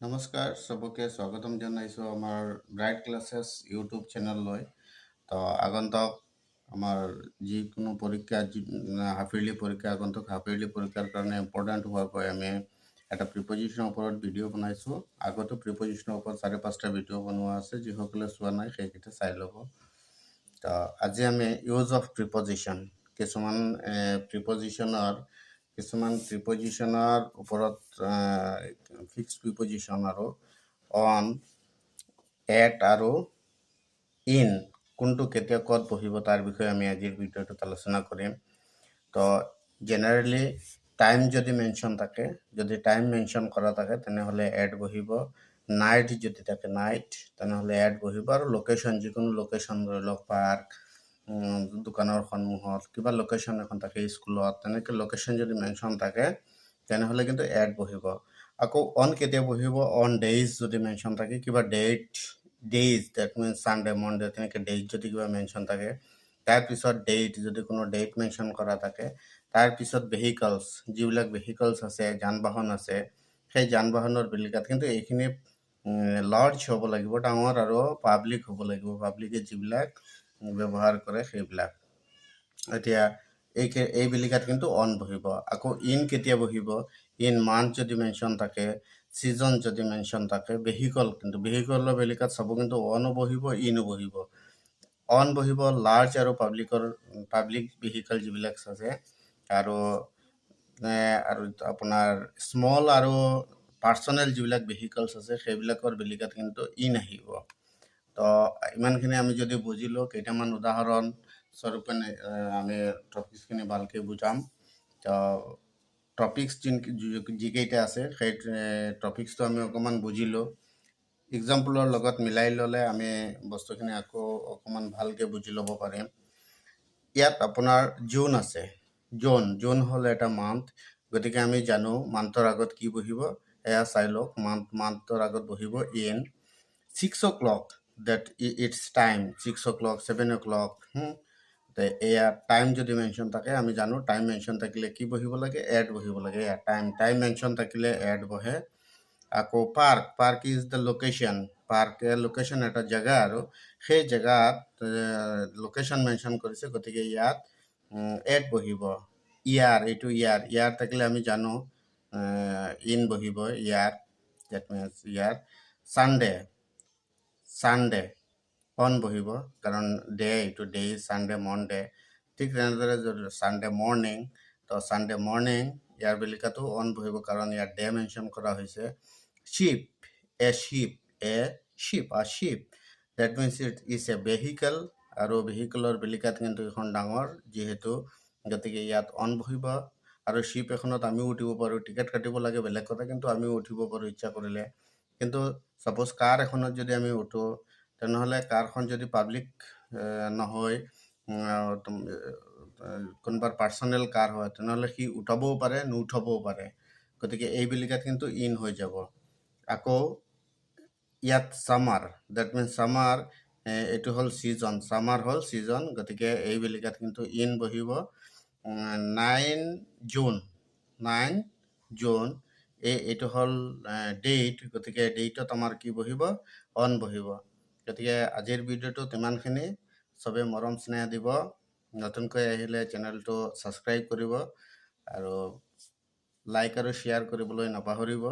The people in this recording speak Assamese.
নমস্কাৰ সবকে স্বাগতম জনাইছো আমাৰ ব্ৰাইট ক্লাছেছ ইউটিউব চেনেললৈ তো আগন্তক আমাৰ যিকোনো পৰীক্ষা হাফ ইয়াৰলি পৰীক্ষা আগন্তক হাফ ইয়াৰলি পৰীক্ষাৰ কাৰণে ইম্পৰ্টেণ্ট হোৱাকৈ আমি এটা প্ৰিপজিশ্যনৰ ওপৰত ভিডিঅ' বনাইছোঁ আগতো প্ৰিপজিশ্যনৰ ওপৰত 4-5টা ভিডিঅ' বনোৱা আছে যিসকলে চোৱা নাই সেইকেইটা চাই ল'ব তো আজি আমি ইউজ অফ প্ৰিপজিশ্যন কিছুমান প্ৰিপজিশ্যনৰ ওপৰত ফিক্স প্ৰিপজিশ্যন আৰু অন এট আৰু ইন কোনটো কেতিয়া ক'ত বহিব তাৰ বিষয়ে আমি আজিৰ ভিডিঅ'টোত আলোচনা কৰিম তো জেনাৰেলি টাইম যদি মেনশ্যন থাকে যদি টাইম মেনশ্যন কৰা থাকে তেনেহ'লে এড বহিব নাইট যদি থাকে নাইট তেনেহ'লে এড বহিব আৰু লোকেশ্যন যিকোনো লোকেশ্যন ধৰি লওক পাৰ্ক দোকানৰ সন্মুখত কিবা লোকেশ্যন এখন থাকে স্কুলত তেনেকৈ লোকেশ্যন যদি মেনশ্যন থাকে তেনেহ'লে কিন্তু এড বহিব আকৌ অন কেতিয়া বহিব অন ডেইজ যদি মেনশ্যন থাকে কিবা days that means Sunday Monday তেনেকৈ ডেইজ যদি কিবা মেনশ্যন থাকে তাৰপিছত ডেইট যদি কোনো ডেইট মেনশ্যন কৰা থাকে তাৰপিছত ভেহিকলছ যিবিলাক ভেহিকলছ আছে যান বাহন আছে সেই যান বাহনৰ বেলিকাত কিন্তু এইখিনি লাৰ্জ হ'ব লাগিব ডাঙৰ আৰু পাব্লিক হ'ব লাগিব পাব্লিকে যিবিলাক ব্যৱহাৰ কৰে সেইবিলাক এতিয়া এই বেলিকাত কিন্তু অন বহিব আকৌ ইন কেতিয়া বহিব ইন মান্থ যদি মেনশ্যন থাকে ছিজন যদি মেনশ্যন থাকে ভেহিকল কিন্তু ভেহিকলৰ বেলিকাত চাব কিন্তু অনো বহিব ইনো বহিব অন বহিব লাৰ্জ আৰু পাব্লিক ভেহিকল যিবিলাক আছে আৰু আপোনাৰ স্মল আৰু পাৰ্চনেল যিবিলাক ভেহিকলছ আছে সেইবিলাকৰ বেলিকাত কিন্তু ইন আহিব তো ইমানখিনি আমি যদি বুজিলোঁ কেইটামান উদাহৰণ স্বৰূপে আমি টপিকছখিনি ভালকৈ বুজাম তো টপিকছ যিকেইটা আছে সেই টপিকছটো আমি অকণমান বুজিলোঁ এক্সাম্পলৰ লগত মিলাই ল'লে আমি বস্তুখিনি আকৌ অকণমান ভালকৈ বুজি ল'ব পাৰিম ইয়াত আপোনাৰ জুন আছে জুন হ'ল এটা মান্থ গতিকে আমি জানো মান্থৰ আগত কি বহিব এয়া চাই লওক মান্থৰ আগত বহিব in 6 o'clock that it's time 6 o'clock 7 o'clock এয়া টাইম যদি মেনশ্যন থাকে আমি জানো টাইম মেনশ্যন থাকিলে কি বহিব লাগে এড বহিব লাগে এয়া টাইম মেনশ্যন থাকিলে এড বহে আকৌ পাৰ্ক ইজ দ্য লোকেশ্যন এটা জেগা আৰু সেই জেগাত লোকেশ্যন মেনশ্যন কৰিছে গতিকে ইয়াত এড বহিব ইয়াৰ থাকিলে আমি জানো ইন বহিব ইয়াৰ ডেট মিনছ ইয়াৰ ছানডে অন বহিব কাৰণ এইটো ডে ছানডে মনডে ঠিক তেনেদৰে যদি ছানডে মৰ্ণিং তো ছানডে মৰ্ণিং ইয়াৰ বেলিকাটো অন বহিব কাৰণ ইয়াৰ ডে মেনশ্যন কৰা হৈছে ship date means it is a vehicle আৰু ভেহিকেলৰ বেলিকাত কিন্তু এখন ডাঙৰ যিহেতু গতিকে ইয়াত অন বহিব আৰু শ্বিপ এখনত আমিও উঠিব পাৰোঁ টিকেট কাটিব লাগে বেলেগ কথা কিন্তু আমিও উঠিব পাৰোঁ ইচ্ছা কৰিলে কিন্তু ছাপ'জ কাৰ এখনত যদি আমি উঠো তেনেহ'লে কাৰখন যদি পাব্লিক নহয় কোনোবাৰ পাৰ্চনেল কাৰ হয় তেনেহ'লে সি উঠাবও পাৰে নুঠাবও পাৰে গতিকে এই বেলিকাত কিন্তু ইন হৈ যাব আকৌ ইয়াত ছামাৰ ডেট মিনছ ছামাৰ এইটো হ'ল ছিজন গতিকে এই বেলিকাত কিন্তু ইন বহিব 9 জুন এইটো হ'ল ডেইট গতিকে ডেইটত আমাৰ কি বহিব অন বহিব গতিকে আজিৰ ভিডিঅ'টোত ইমানখিনি চবে মৰম স্নেহ দিব নতুনকৈ আহিলে চেনেলটো ছাবস্ক্ৰাইব কৰিব আৰু লাইক আৰু শ্বেয়াৰ কৰিবলৈ নাপাহৰিব